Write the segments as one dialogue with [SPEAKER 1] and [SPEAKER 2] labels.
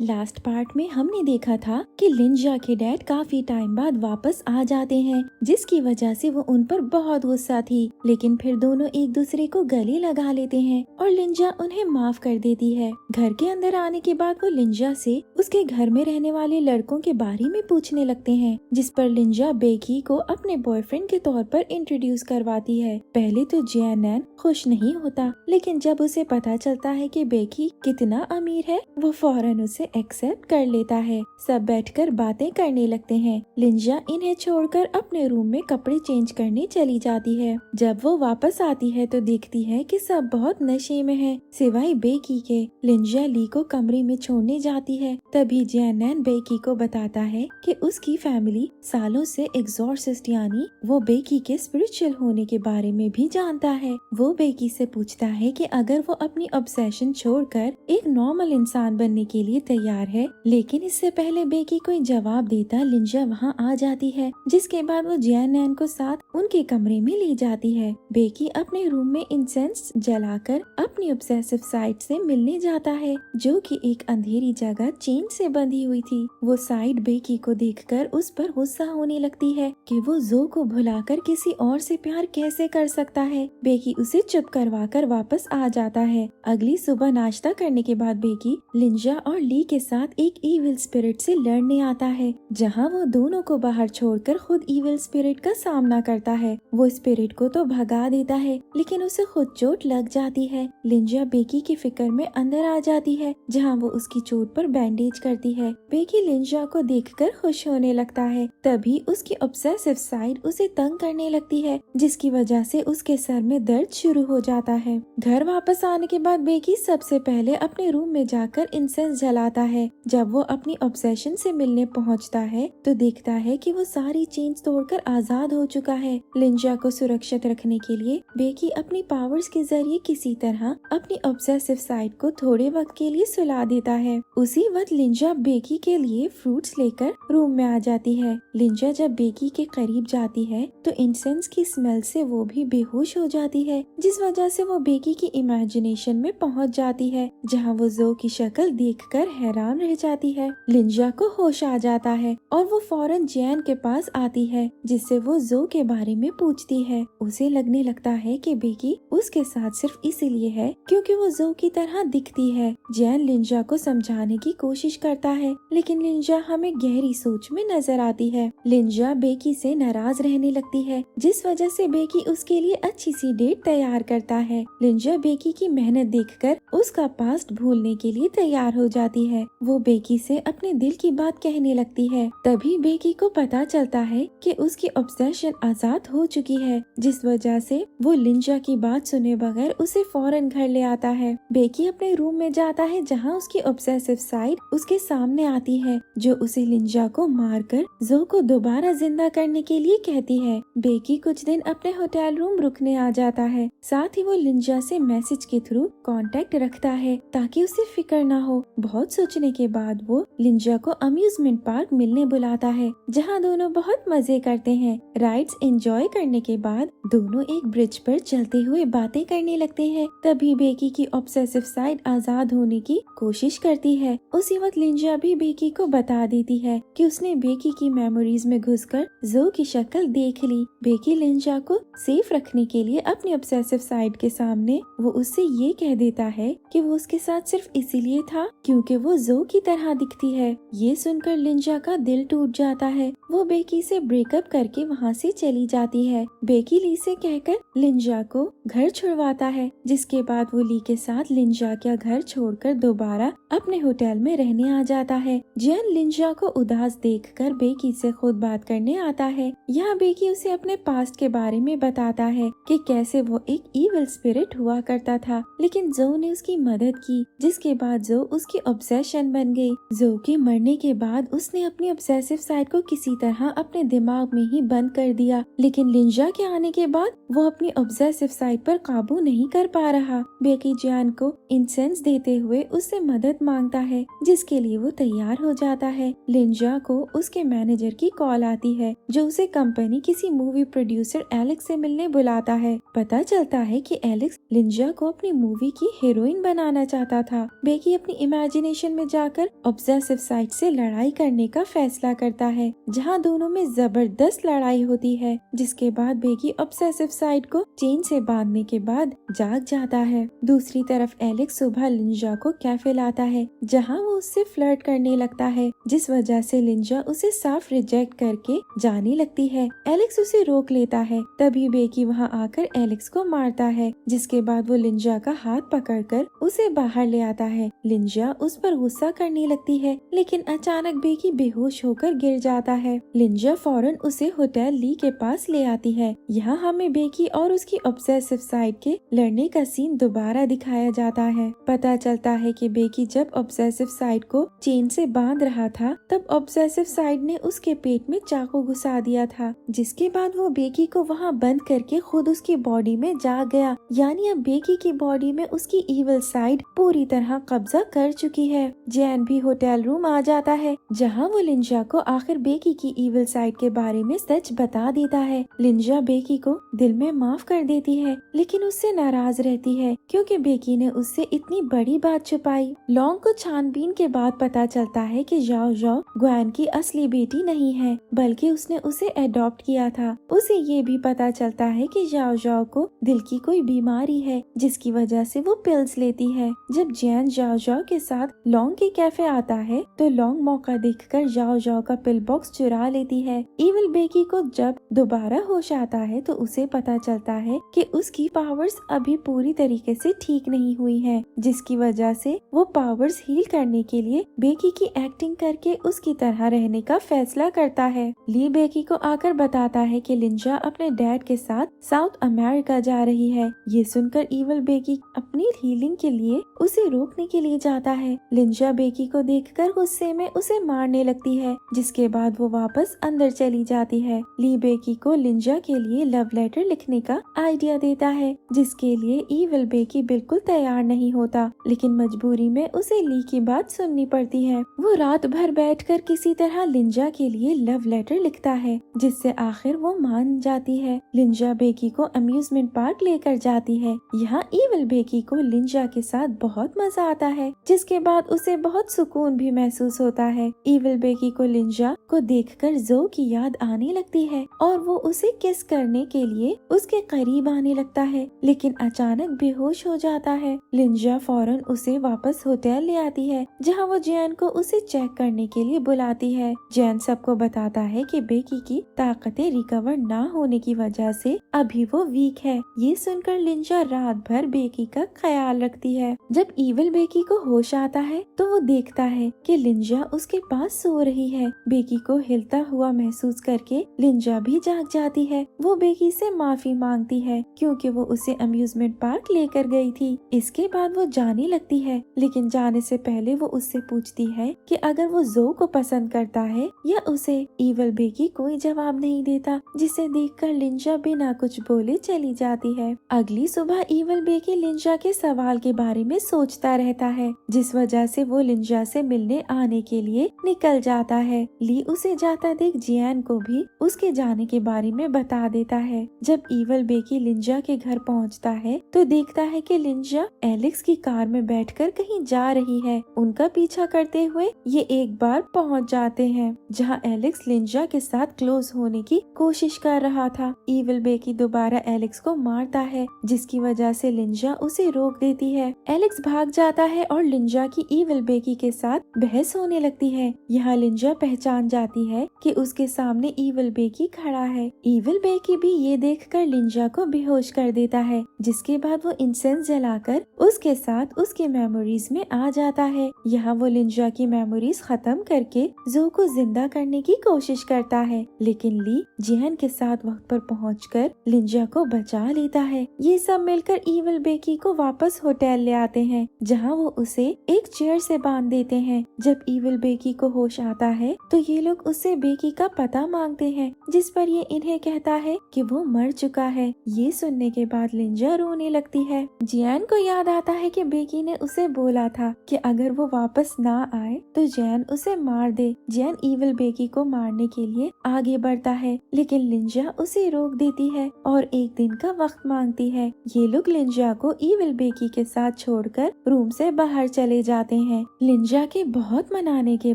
[SPEAKER 1] Last part में हमने देखा था कि लिंजा के डैड काफी टाइम बाद वापस आ जाते हैं, जिसकी वजह से वो उन पर बहुत गुस्सा थी। लेकिन फिर दोनों एक दूसरे को गले लगा लेते हैं और लिंजा उन्हें माफ कर देती है। घर के अंदर आने के बाद वो लिंजा से उसके घर में रहने वाले लड़कों के बारे में पूछने लगते हैं, जिस पर लिंजा बेकी को अपने बॉयफ्रेंड के तौर पर इंट्रोड्यूस करवाती है। पहले तो जियानैन खुश नहीं होता, लेकिन जब उसे पता चलता है कि बेकी कितना अमीर है, वो फौरन उसे एक्सेप्ट कर लेता है। सब बैठकर बातें करने लगते हैं। लिंजा इन्हें छोड़कर अपने रूम में कपड़े चेंज करने चली जाती है। जब वो वापस आती है तो देखती है कि सब बहुत नशे में हैं, सिवाय बेकी के। लिंजा ली को कमरे में छोड़ने जाती है। तभी जियानैन बेकी को बताता है कि उसकी फैमिली सालों से एग्जॉर्सिस्ट यानी वो बेकी के स्पिरिचुअल होने के बारे में भी जानता है। वो बेकी से पूछता है कि अगर वो अपनी ऑब्सेशन छोड़कर एक नॉर्मल इंसान बनने के लिए तैयार है, लेकिन इससे पहले बेकी कोई जवाब देता लिंजा वहाँ आ जाती है, जिसके बाद वो जियानैन को साथ उनके कमरे में ले जाती है। बेकी अपने रूम में इंसेंस जलाकर अपनी ऑब्सेसिव साइड से मिलने जाता है, जो कि एक अंधेरी जगह चेन से बंधी हुई थी। वो साइड बेकी को देखकर उस पर गुस्सा होने लगती है कि वो जो को भुलाकर किसी और से प्यार कैसे कर सकता है। बेकी उसे चुप करवाकर वापस आ जाता है। अगली सुबह नाश्ता करने के बाद बेकी लिंजा और ली के साथ एक इविल स्पिरिट से लड़ने आता है, जहां वो दोनों को बाहर छोड़कर खुद इविल स्पिरिट का सामना करता है। वो स्पिरिट को तो भगा देता है, लेकिन उसे खुद चोट लग जाती है। लिंजा बेकी की फिक्र में अंदर आ जाती है, जहां वो उसकी चोट पर बैंडेज करती है। बेकी लिंजा को देखकर खुश होने लगता है। तभी उसकी ऑब्सेसिव साइड उसे तंग करने लगती है, जिसकी वजह से उसके सर में दर्द शुरू हो जाता है। घर वापस आने के बाद बेकी सबसे पहले अपने रूम में जाकर इंसेंस जलाता है। जब वो अपनी ऑब्सेशन से मिलने पहुंचता है तो देखता है कि वो सारी चेन्स तोड़कर आजाद हो चुका है। लिंजा को सुरक्षित रखने के लिए बेकी अपनी पावर्स के जरिए किसी तरह अपनी ऑब्सेसिव साइड को थोड़े वक्त के लिए सुला देता है। उसी वक्त लिंजा बेकी के लिए फ्रूट्स लेकर रूम में आ जाती है। लिंजा जब बेकी के करीब जाती है तो इंसेंस की स्मेल से वो भी बेहोश हो जाती है, जिस वजह से वो बेकी की इमेजिनेशन में पहुंच जाती है, जहां वो जो की शक्ल देखकर हैरान रह जाती है। लिंजा को होश आ जाता है और वो फौरन जैन के पास आती है, जिससे वो जो के बारे में पूछती है। उसे लगने लगता है कि बेकी उसके साथ सिर्फ इसीलिए है क्योंकि वो जो की तरह दिखती है। जैन लिंजा को समझाने की कोशिश करता है, लेकिन लिंजा हमें गहरी सोच में नजर आती है। लिंजा बेकी से नाराज रहने लगती है, जिस वजह से बेकी उसके लिए अच्छी सी डेट तैयार करता है। लिंजा बेकी की मेहनत देखकर उसका पास्ट भूलने के लिए तैयार हो जाती है। वो बेकी से अपने दिल की बात कहने लगती है। तभी बेकी को पता चलता है कि उसकी ऑब्सेशन आजाद हो चुकी है, जिस वजह से वो लिंजा की बात सुने बगैर उसे फौरन घर ले आता है। बेकी अपने रूम में जाता है, जहां उसकी ऑब्सेसिव साइड उसके सामने आती है, जो उसे लिंजा को मारकर जो को दोबारा जिंदा करने के लिए कहती है। बेकी कुछ दिन अपने होटल रूम रुकने आ जाता है। साथ ही वो लिंजा से मैसेज के थ्रू कांटेक्ट रखता है ताकि उसे फिक्र ना हो। बहुत सोचने के बाद वो लिंजा को अम्यूजमेंट पार्क मिलने बुलाता है, जहां दोनों बहुत मजे करते हैं। राइड्स एंजॉय करने के बाद दोनों एक ब्रिज पर चलते हुए बातें करने लगते हैं। तभी बेकी की ऑब्सेसिव साइड आजाद होने की कोशिश करती है। उसी वक्त लिंजा भी बेकी को बता देती है कि उसने बेकी की मेमोरीज में घुसकर जो की शक्ल देख ली। बेकी लिंजा को सेफ रखने के लिए अपनी ऑब्सेसिव साइड के सामने वो उससे ये कह देता है कि वो उसके साथ सिर्फ इसीलिए था क्योंकि वो जो की तरह दिखती है। ये सुनकर लिंजा का दिल टूट जाता है। वो बेकी से ब्रेकअप करके वहाँ से चली जाती है। बेकी ली से कहकर लिंजा को घर छुड़वाता है, जिसके बाद वो ली के साथ लिंजा का घर छोड़कर दोबारा अपने होटल में रहने आ जाता है। जियान लिंजा को उदास देखकर बेकी से खुद बात करने आता है। यहाँ बेकी उसे अपने पास्ट के बारे में बताता है कि कैसे वो एक इविल स्पिरिट हुआ करता था, लेकिन जो ने उसकी मदद की, जिसके बाद जो उसकी ऑब्सेशन बन गई। जो के मरने के बाद उसने अपनी ऑब्सेसिव साइड को किसी तरह अपने दिमाग में ही बंद कर दिया, लेकिन लिंजा के आने के बाद वो अपनी ऑब्सेसिव साइड पर काबू नहीं कर पा रहा। बेकी जियान को इंसेंस देते हुए उससे मदद मांगता है, जिसके लिए वो तैयार हो जाता है। लिंजा को उसके मैनेजर की कॉल आती है, जो उसे कंपनी किसी मूवी प्रोड्यूसर एलेक्स से मिलने बुलाता है। पता चलता है कि एलेक्स लिंजा को अपनी मूवी की हीरोइन बनाना चाहता था। बेकी अपनी इमेजिनेशन स्टेशन में जाकर ऑब्सेसिव साइड से लड़ाई करने का फैसला करता है, जहाँ दोनों में जबरदस्त लड़ाई होती है। जिसके बाद बेकी ऑब्सेसिव साइड को चेन से बांधने के बाद जाग जाता है। दूसरी तरफ एलेक्स सुबह लिंजा को कैफे लाता है, जहाँ वो उससे फ्लर्ट करने लगता है, जिस वजह से लिंजा उसे साफ रिजेक्ट करके जाने लगती है। एलेक्स उसे रोक लेता है, तभी बेकी वहाँ आकर एलेक्स को मारता है, जिसके बाद वो लिंजा का हाथ पकड़कर उसे बाहर ले आता है। लिंजा उस पर गुस्सा करने लगती है, लेकिन अचानक बेकी बेहोश होकर गिर जाता है। लिंजा फौरन उसे होटल ली के पास ले आती है। यहाँ हमें बेकी और उसकी ऑब्सेसिव साइड के लड़ने का सीन दोबारा दिखाया जाता है। पता चलता है कि बेकी जब ऑब्सेसिव साइड को चेन से बांध रहा था, तब ऑब्सेसिव साइड ने उसके पेट में चाकू घुसा दिया था, जिसके बाद वो बेकी को वहाँ बंद करके खुद उसकी बॉडी में जा गया। यानी अब बेकी की बॉडी में उसकी इविल साइड पूरी तरह कब्जा कर चुकी है। जैन भी होटल रूम आ जाता है, जहाँ वो लिंजा को आखिर बेकी की इविल साइड के बारे में सच बता देता है। लिंजा बेकी को दिल में माफ कर देती है, लेकिन उससे नाराज रहती है क्योंकि बेकी ने उससे इतनी बड़ी बात छुपाई। लॉन्ग को छानबीन के बाद पता चलता है कि जाओ जाओ ग्वेन की असली बेटी नहीं है, बल्कि उसने उसे अडॉप्ट किया था। उसे ये भी पता चलता है कि जाओ जाओ को दिल की कोई बीमारी है, जिसकी वजह से वो पिल्स लेती है। जब जैन जाओ जाओ के साथ लॉन्ग के कैफे आता है, तो लॉन्ग मौका देखकर जाओ जाओ का पिल बॉक्स चुरा लेती है। इविल बेकी को जब दोबारा होश आता है, तो उसे पता चलता है कि उसकी पावर्स अभी पूरी तरीके से ठीक नहीं हुई हैं, जिसकी वजह से वो पावर्स हील करने के लिए बेकी की एक्टिंग करके उसकी तरह रहने का फैसला करता है। ली बेकी को आकर बताता है कि लिंजा अपने डैड के साथ साउथ अमेरिका जा रही है। ये सुनकर इविल बेकी अपनी हीलिंग के लिए उसे रोकने के लिए जाता है। लिंजा बेकी को देखकर गुस्से में उसे मारने लगती है, जिसके बाद वो वापस अंदर चली जाती है। ली बेकी को लिंजा के लिए लव लेटर लिखने का आइडिया देता है, जिसके लिए इविल बेकी बिल्कुल तैयार नहीं होता, लेकिन मजबूरी में उसे ली की बात सुननी पड़ती है। वो रात भर बैठकर किसी तरह लिंजा के लिए लव लेटर लिखता है, जिससे आखिर वो मान जाती है। लिंजा बेकी को अम्यूजमेंट पार्क लेकर जाती है। यहाँ इविल बेकी को लिंजा के साथ बहुत मजा आता है, जिसके बाद उसे बहुत सुकून भी महसूस होता है। इविल बेकी को लिंजा को देखकर जो की याद आने लगती है और वो उसे किस करने के लिए उसके करीब आने लगता है, लेकिन अचानक बेहोश हो जाता है। लिंजा फौरन उसे वापस होटल ले आती है, जहाँ वो जैन को उसे चेक करने के लिए बुलाती है। जैन सबको बताता है कि बेकी की ताकतें रिकवर ना होने की वजह से अभी वो वीक है। ये सुनकर लिंजा रात भर बेकी का ख्याल रखती है। जब इविल बेकी को होश आता है, तो वो देखता है कि लिंजा उसके पास सो रही है। बेकी को हिलता हुआ महसूस करके लिंजा भी जाग जाती है। वो बेकी से माफी मांगती है क्योंकि वो उसे अम्यूजमेंट पार्क लेकर गई थी। इसके बाद वो जाने लगती है, लेकिन जाने से पहले वो उससे पूछती है कि अगर वो जो को पसंद करता है या उसे। इविल बेकी कोई जवाब नहीं देता, जिसे देखकर लिंजा बिना कुछ बोले चली जाती है। अगली सुबह इविल बेकी लिंजा के सवाल के बारे में सोचता रहता है, जिस वजह से वो लिंजा से मिलने आने के लिए निकल जाता है। ली उसे जाता देख जियान को भी उसके जाने के बारे में बता देता है। जब इविल बेकी लिंजा के घर पहुंचता है, तो देखता है कि लिंजा एलेक्स की कार में बैठकर कहीं जा रही है। उनका पीछा करते हुए ये एक बार पहुंच जाते हैं, जहां एलेक्स लिंजा के साथ क्लोज होने की कोशिश कर रहा था। इविल बेकी दोबारा एलेक्स को मारता है, जिसकी वजह से लिंजा उसे रोक देती है। एलेक्स भाग जाता है और लिंजा की इविल बेकी के साथ बहस होने लगती है। यहाँ लिंजा पहचान जाती है कि उसके सामने इविल बेकी खड़ा है। इविल बेकी भी ये देखकर लिंजा को बेहोश कर देता है, जिसके बाद वो इंसेंस जलाकर उसके साथ उसके मेमोरीज में आ जाता है। यहाँ वो लिंजा की मेमोरीज खत्म करके जो को जिंदा करने की कोशिश करता है, लेकिन ली जियान के साथ वक्त पर पहुंचकर लिंजा को बचा लेता है। ये सब मिलकर इविल बेकी को वापस होटल ले आते हैं, जहाँ वो उसे एक चेयर से बांध देते हैं। जब इविल बेकी को होश आता है, तो ये लोग उससे बेकी का पता मांगते हैं, जिस पर ये इन्हें कहता है कि वो मर चुका है। ये सुनने के बाद लिंजा रोने लगती है। जियान को याद आता है कि बेकी ने उसे बोला था कि अगर वो वापस ना आए तो जैन उसे मार दे। जैन इविल बेकी को मारने के लिए आगे बढ़ता है, लेकिन लिंजा उसे रोक देती है और एक दिन का वक्त मांगती है। ये लोग लिंजा को इविल बेकी के साथ छोड़कर रूम से बाहर चले जाते जाते हैं। लिंजा के बहुत मनाने के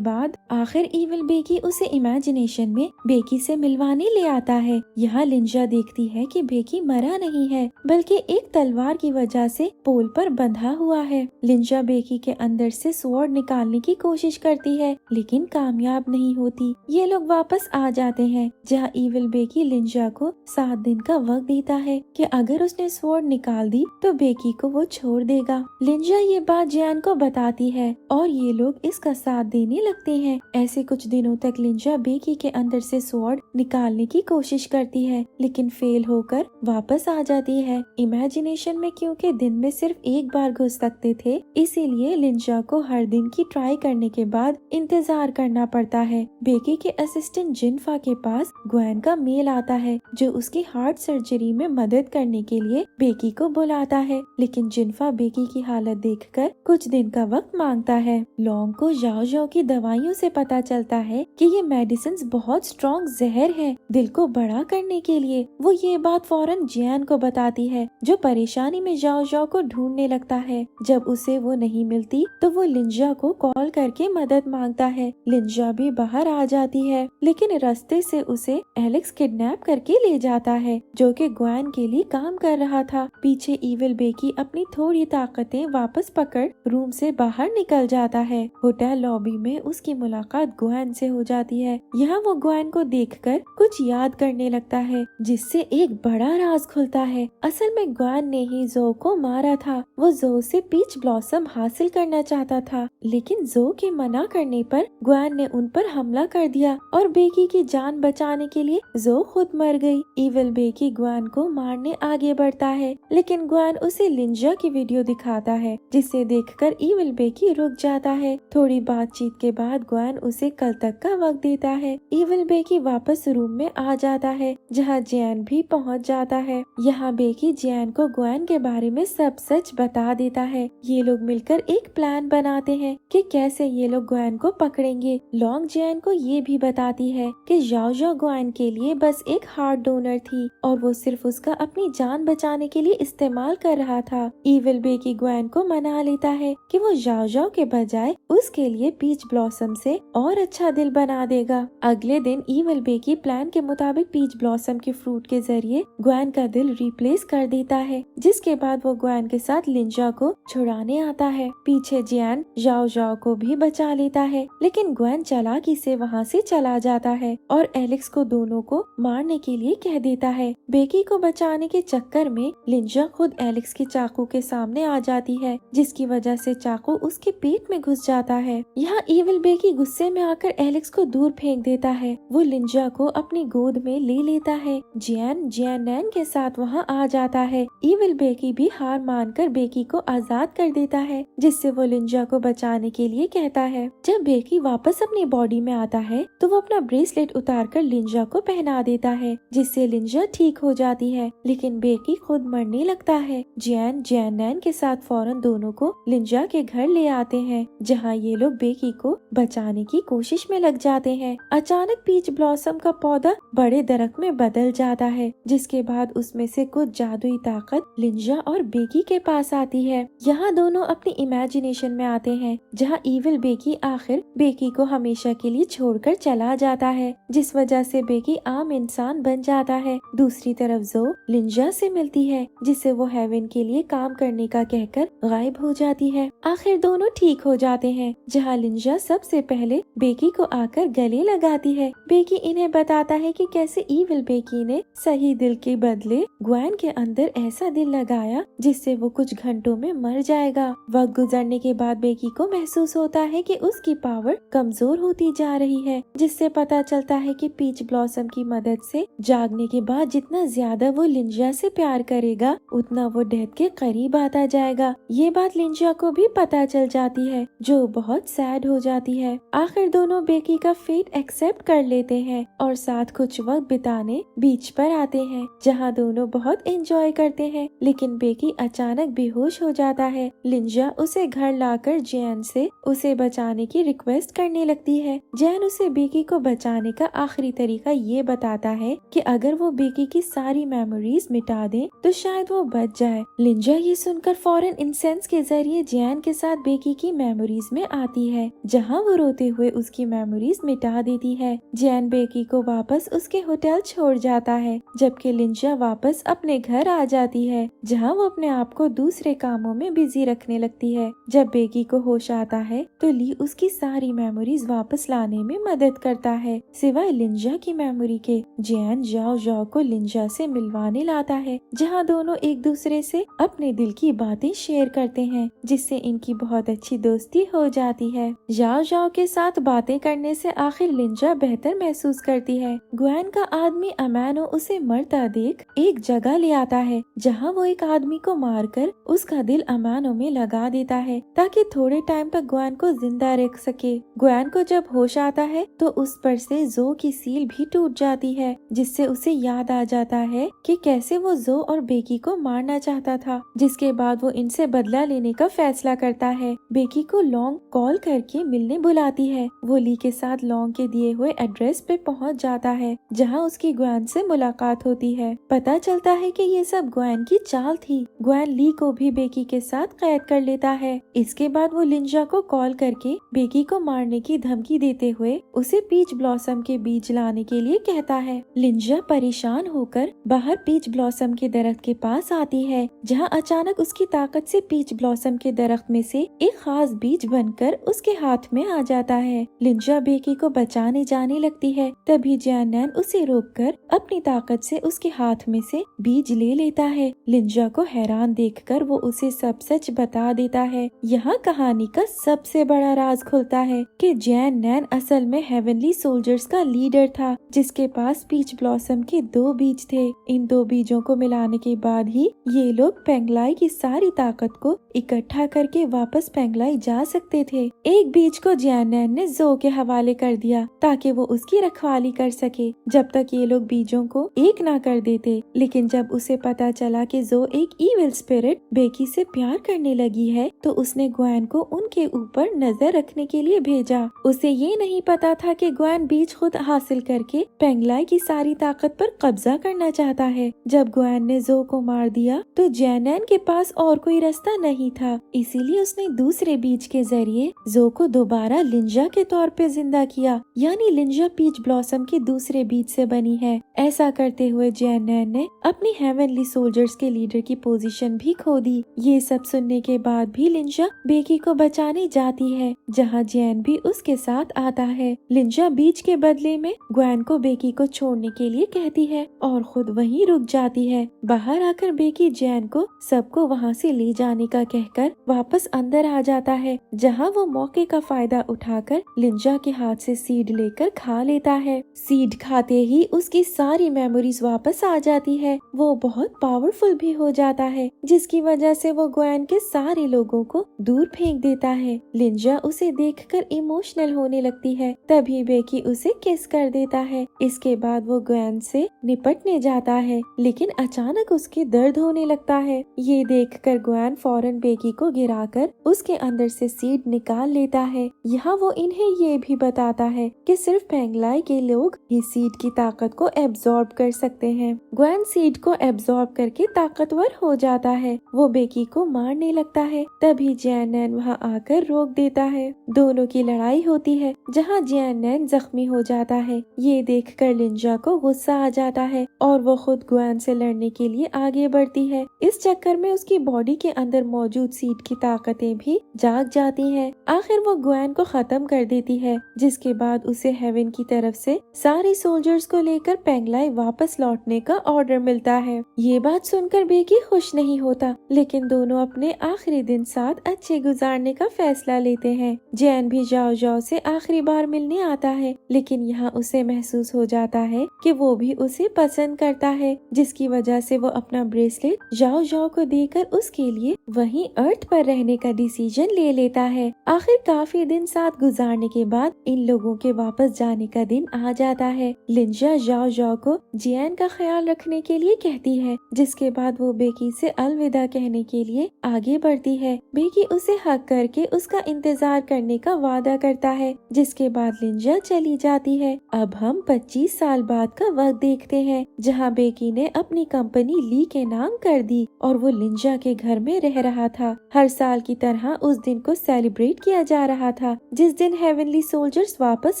[SPEAKER 1] बाद आखिर इविल बेकी उसे इमेजिनेशन में बेकी से मिलवाने ले आता है। यहाँ लिंजा देखती है कि बेकी मरा नहीं है बल्कि एक तलवार की वजह से पोल पर बंधा हुआ है। लिंजा बेकी के अंदर से स्वॉर्ड निकालने की कोशिश करती है लेकिन कामयाब नहीं होती। ये लोग वापस आ जाते हैं जहाँ इविल बेकी लिंजा को 7 दिन का वक्त देता है कि अगर उसने स्वॉर्ड निकाल दी तो बेकी को वो छोड़ देगा। लिंजा ये बात जैन को बताती है और ये लोग इसका साथ देने लगते हैं। ऐसे कुछ दिनों तक लिंजा बेकी के अंदर से स्वॉर्ड निकालने की कोशिश करती है लेकिन फेल होकर वापस आ जाती है। इमेजिनेशन में क्योंकि दिन में सिर्फ एक बार घुस सकते थे इसीलिए लिंजा को हर दिन की ट्राई करने के बाद इंतजार करना पड़ता है। बेकी के असिस्टेंट जिनफा के पास ग्वेन का मेल आता है जो उसकी हार्ट सर्जरी में मदद करने के लिए बेकी को बुलाता है लेकिन जिनफा बेकी की हालत देखकर कुछ दिन का वक्त मांगता है। लॉन्ग को जाओ जाओ की दवाइयों से पता चलता है कि ये मेडिसिन बहुत स्ट्रॉन्ग जहर है दिल को बड़ा करने के लिए। वो ये बात फौरन जियान को बताती है जो परेशानी में जाओ जाओ को ढूंढने लगता है। जब उसे वो नहीं मिलती तो वो लिंजा को कॉल करके मदद मांगता है। लिंजा भी बाहर आ जाती है लेकिन रास्ते से उसे एलेक्स किडनैप करके ले जाता है जो कि ग्वेन के लिए काम कर रहा था। पीछे इविल बेकी अपनी थोड़ी ताकतें वापस पकड़ रूम से बाहर निकल जाता है। होटल लॉबी में उसकी मुलाकात ग्वेन से हो जाती है। यहाँ वो ग्वेन को देखकर कुछ याद करने लगता है जिससे एक बड़ा राज खुलता है। असल में ग्वेन ने ही जो को मारा था। वो जो से पीच ब्लॉसम हासिल करना चाहता था लेकिन जो के मना करने पर ग्वेन ने उन पर हमला कर दिया और बेकी की जान बचाने के लिए जो खुद मर गई। इविल बेकी ग्वेन को मारने आगे बढ़ता है लेकिन ग्वेन उसे लिंजा की वीडियो दिखाता है जिसे देखकर इविल बेकी रुक जाता है। थोड़ी बातचीत के बाद ग्वेन उसे कल तक का वक्त देता है। इविल बेकी वापस रूम में आ जाता है जहाँ जैन भी पहुँच जाता है। यहाँ बेकी जैन को ग्वेन के बारे में सब सच बता देता है। ये लोग मिलकर एक प्लान बनाते हैं कि कैसे ये लोग ग्वेन को पकड़ेंगे। लॉन्ग जैन को ये भी बताती है कि जाओ जाओ ग्वेन के लिए बस एक हार्ट डोनर थी और वो सिर्फ उसका अपनी जान बचाने के लिए इस्तेमाल कर रहा था। इविल बेकी ग्वेन को मना लेता है कि वो जाओ जाओ के बजाय उसके लिए पीच ब्लॉसम से और अच्छा दिल बना देगा। अगले दिन इविल बेकी प्लान के मुताबिक पीच ब्लॉसम के फ्रूट के जरिए ग्वेन का दिल रिप्लेस कर देता है जिसके बाद वो ग्वेन के साथ लिंजा को छुड़ाने आता है। पीछे जैन जाओ जाओ को भी बचा लेता है लेकिन ग्वेन चालाकी से वहाँ से चला जाता है और एलेक्स को दोनों को मारने के लिए कह देता है। बेकी को बचाने के चक्कर में लिंजा खुद एलेक्स के चाकू के सामने आ जाती है जिसकी वजह से चाकू उसके पेट में घुस जाता है। यहाँ इविल बेकी गुस्से में आकर एलेक्स को दूर फेंक देता है। वो लिंजा को अपनी गोद में ले लेता है। जैन नैन के साथ वहाँ आ जाता है। इविल बेकी भी हार मानकर बेकी को आजाद कर देता है जिससे वो लिंजा को बचाने के लिए कहता है। जब बेकी वापस अपनी बॉडी में आता है तो वो अपना ब्रेसलेट उतारकर लिंजा को पहना देता है जिससे लिंजा ठीक हो जाती है लेकिन बेकी खुद मरने लगता है। जैन नैन के साथ फौरन दोनों को लिंजा के घर ले आते हैं जहाँ ये लोग बेकी को बचाने की कोशिश में लग जाते हैं। अचानक पीच ब्लॉसम का पौधा बड़े दरख्त में बदल जाता है जिसके बाद उसमें से कुछ जादुई ताकत लिंजा और बेकी के पास आती है। यहाँ दोनों अपनी इमेजिनेशन में आते हैं जहाँ इविल बेकी आखिर बेकी को हमेशा के लिए छोड़कर चला जाता है जिस वजह से बेकी आम इंसान बन जाता है। दूसरी तरफ जो लिंजा से मिलती है जिसे वो हेवन के लिए काम करने का कहकर गायब हो जाती है। आखिर दोनों ठीक हो जाते हैं जहाँ लिंजा सबसे पहले बेकी को आकर गले लगाती है। बेकी इन्हें बताता है कि कैसे इविल बेकी ने सही दिल के बदले ग्वेन के अंदर ऐसा दिल लगाया जिससे वो कुछ घंटों में मर जाएगा। वक्त गुजरने के बाद बेकी को महसूस होता है कि उसकी पावर कमजोर होती जा रही है जिससे पता चलता है कि पीच ब्लॉसम की मदद से जागने के बाद जितना ज्यादा वो लिंजा से प्यार करेगा उतना वो डेथ के करीब आता जाएगा। ये बात लिंजा को भी पता चल जाती है जो बहुत सैड हो जाती है। आखिर दोनों बेकी का फेट एक्सेप्ट कर लेते हैं और साथ कुछ वक्त बिताने बीच पर आते हैं जहाँ दोनों बहुत एंजॉय करते हैं लेकिन बेकी अचानक बेहोश हो जाता है। लिंजा उसे घर लाकर जैन से उसे बचाने की रिक्वेस्ट करने लगती है। जैन उसे बेकी को बचाने का आखिरी तरीका ये बताता है कि अगर वो बेकी की सारी मेमोरीज मिटा दे तो शायद वो बच जाए। लिंजा ये सुनकर फौरन इंसेंस के जरिए जैन के साथ बेकी की मेमोरीज में आती है, जहाँ वो रोते हुए उसकी मेमोरीज मिटा देती है। जैन बेकी को वापस उसके होटल छोड़ जाता है, जबकि लिंजा वापस अपने घर आ जाती है, जहाँ वो अपने आप को दूसरे कामों में बिजी रखने लगती है। जब बेकी को होश आता है तो ली उसकी सारी मेमोरीज वापस लाने में मदद करता है, सिवाय लिंजा की मेमोरी के। जैन जाओ जाओ को लिंजा से मिलवाने लाता है, जहाँ दोनों एक दूसरे से अपने दिल की बातें शेयर करते हैं, जिससे इनकी बहुत अच्छी दोस्ती हो जाती है। जाओ जाओ के साथ बातें करने से आखिर लिंजा बेहतर महसूस करती है। ग्वेन का आदमी अमानो उसे मरता देख एक जगह ले आता है, जहाँ वो एक आदमी को मारकर उसका दिल अमानो में लगा देता है, ताकि थोड़े टाइम तक ग्वेन को जिंदा रख सके। ग्वेन को जब होश आता है तो उस पर से जो की सील भी टूट जाती है, जिससे उसे याद आ जाता है कि कैसे वो जो और बेकी को मारना चाहता था। जिसके बाद वो इनसे बदला लेने का फैसला करता है। बेकी को लॉन्ग कॉल करके मिलने बुलाती है। वो ली के साथ लॉन्ग के दिए हुए एड्रेस पे पहुंच जाता है, जहां उसकी ग्वेन से मुलाकात होती है। पता चलता है कि ये सब ग्वेन की चाल थी। ग्वेन ली को भी बेकी के साथ कैद कर लेता है। इसके बाद वो लिंजा को कॉल करके बेकी को मारने की धमकी देते हुए उसे पीच ब्लॉसम के बीज लाने के लिए कहता है। लिंजा परेशान होकर बाहर पीच ब्लॉसम के दरख्त के पास आती है, जहां अचानक उसकी ताकत से पीच ब्लॉसम के दरख्त में से एक खास बीज बनकर उसके हाथ में आ जाता है। लिंजा बेकी को बचाने जाने लगती है, तभी जैन उसे रोककर अपनी ताकत से उसके हाथ में से बीज ले लेता है। लिंजा को हैरान देखकर वो उसे सब सच बता देता है। यहाँ कहानी का सबसे बड़ा राज खुलता है कि जैन असल में हेवनली सोल्जर्स का लीडर था, जिसके पास पीच ब्लॉसम के 2 बीज थे। इन 2 बीजों को मिलाने के बाद ही ये लोग पेंगलाई की सारी ताकत को इकट्ठा करके वापस पेंगलाई जा सकते थे। एक बीज को जैन ने जो के हवाले कर दिया ताकि वो उसकी रखवाली कर सके, जब तक ये लोग बीजों को एक ना कर देते। लेकिन जब उसे पता चला कि जो एक इविल स्पिरिट बेकी से प्यार करने लगी है, तो उसने ग्वेन को उनके ऊपर नजर रखने के लिए भेजा। उसे ये नहीं पता था कि ग्वेन बीज खुद हासिल करके पेंगलाई की सारी ताकत पर कब्जा करना चाहता है। जब ग्वेन ने जो को मार दिया तो जैनैन के पास और कोई रास्ता नहीं था, इसीलिए उसने दूसरे बीज के जरिए जो को दोबारा लिंजा के तौर पे जिंदा किया, यानी लिंजा पीच ब्लॉसम के दूसरे बीज से बनी है। ऐसा करते हुए जैनैन ने अपनी हेवनली सोल्जर्स के लीडर की पोजीशन भी खो दी। ये सब सुनने के बाद भी लिंजा बेकी को बचाने जाती है, जहाँ जैन भी उसके साथ आता है। लिंजा बीज के बदले में ग्वेन को बेकी को छोड़ने के लिए कहती है और खुद वहीं रुक जाती है। बाहर आकर बेकी जैन को सबको वहाँ से ले जाने का कहकर वापस अंदर आ जाता है, जहाँ वो मौके का फायदा उठाकर लिंजा के हाथ से सीड लेकर खा लेता है। सीड खाते ही उसकी सारी मेमोरीज वापस आ जाती है। वो बहुत पावरफुल भी हो जाता है, जिसकी वजह से वो ग्वेन के सारे लोगों को दूर फेंक देता है। लिंजा उसे देखकर इमोशनल होने लगती है, तभी बेकी उसे किस कर देता है। इसके बाद वो ग्वेन से निपटने जाता है, लेकिन अचानक उसके दर्द होने लगता है। ये देखकर ग्वेन फौरन बेकी को गिराकर उसके अंदर से सीड निकाल लेता है। यहाँ वो इन्हें ये भी बताता है कि सिर्फ पेंगलाई के लोग ही सीड की ताकत को एब्जॉर्ब कर सकते हैं। ग्वेन सीड को एब्जॉर्ब करके ताकतवर हो जाता है। वो बेकी को मारने लगता है, तभी जैन वहाँ आकर रोक देता है। दोनों की लड़ाई होती है, जहाँ जैन जख्मी हो जाता है। ये देखकर लिंजा को गुस्सा आ जाता है और वो खुद ग्वेन से लड़ने के लिए आगे बढ़ती है। इस चक्कर में उसकी बॉडी के अंदर मौजूद सीड की ताकतें भी जाग जाती हैं। आखिर वो ग्वेन को खत्म कर देती है, जिसके बाद उसे हेवन की तरफ से सारे सोल्जर्स को लेकर पेंगलाई वापस लौटने का ऑर्डर मिलता है। ये बात सुनकर बेकी खुश नहीं होता, लेकिन दोनों अपने आखिरी दिन साथ अच्छे गुजारने का फैसला लेते हैं। जैन भी जाओ जाओ से आखिरी बार मिलने आता है, लेकिन यहाँ उसे महसूस हो जाता है कि वो भी उसे पसंद करता है, जिसकी वजह से वो अपना ब्रेसलेट जाओ जाओ को देकर उसके लिए वहीं अर्थ पर रहने का डिसीजन ले लेता है। आखिर काफी दिन साथ गुजारने के बाद इन लोगों के वापस जाने का दिन आ जाता है। लिंजा जाओ जाओ को जैन का ख्याल रखने के लिए कहती है, जिसके बाद वो बेकी से अलविदा कहने के लिए आगे बढ़ती है। बेकी उसे हक करके उसका इंतजार करने का वादा करता है, जिसके बाद लिंजा चली जाती है। अब हम 25 साल बाद का वक्त देखते हैं, जहाँ बेकी ने अपनी कंपनी ली के नाम कर दी और वो लिंजा के घर में रह रहा था। हर साल की तरह यहाँ उस दिन को सेलिब्रेट किया जा रहा था जिस दिन हेवनली सोल्जर्स वापस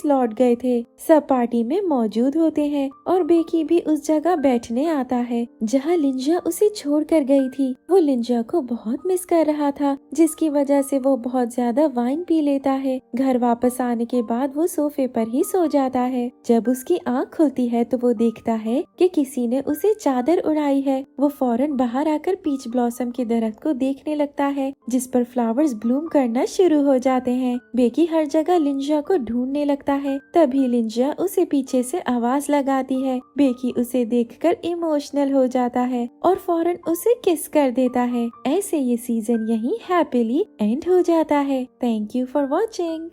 [SPEAKER 1] लौट गए थे। सब पार्टी में मौजूद होते हैं और बेकी भी उस जगह बैठने आता है जहाँ लिंजा उसे छोड़कर गई थी। वो लिंजा को बहुत मिस कर रहा था जिसकी वजह से वो बहुत ज्यादा वाइन पी लेता है। घर वापस आने के बाद वो सोफे पर ही सो जाता है। जब उसकी आँख खुलती है तो वो देखता है कि किसी ने उसे चादर उड़ाई है। वो फौरन बाहर आकर पीच ब्लॉसम के दरख्त को देखने लगता है जिस पर फ्लावर्स ब्लूम करना शुरू हो जाते हैं। बेकी हर जगह लिंजा को ढूंढने लगता है। तभी लिंजा उसे पीछे से आवाज लगाती है। बेकी उसे देखकर इमोशनल हो जाता है और फौरन उसे किस कर देता है। ऐसे ये सीजन यहीं हैप्पीली एंड हो जाता है। Thank you for watching.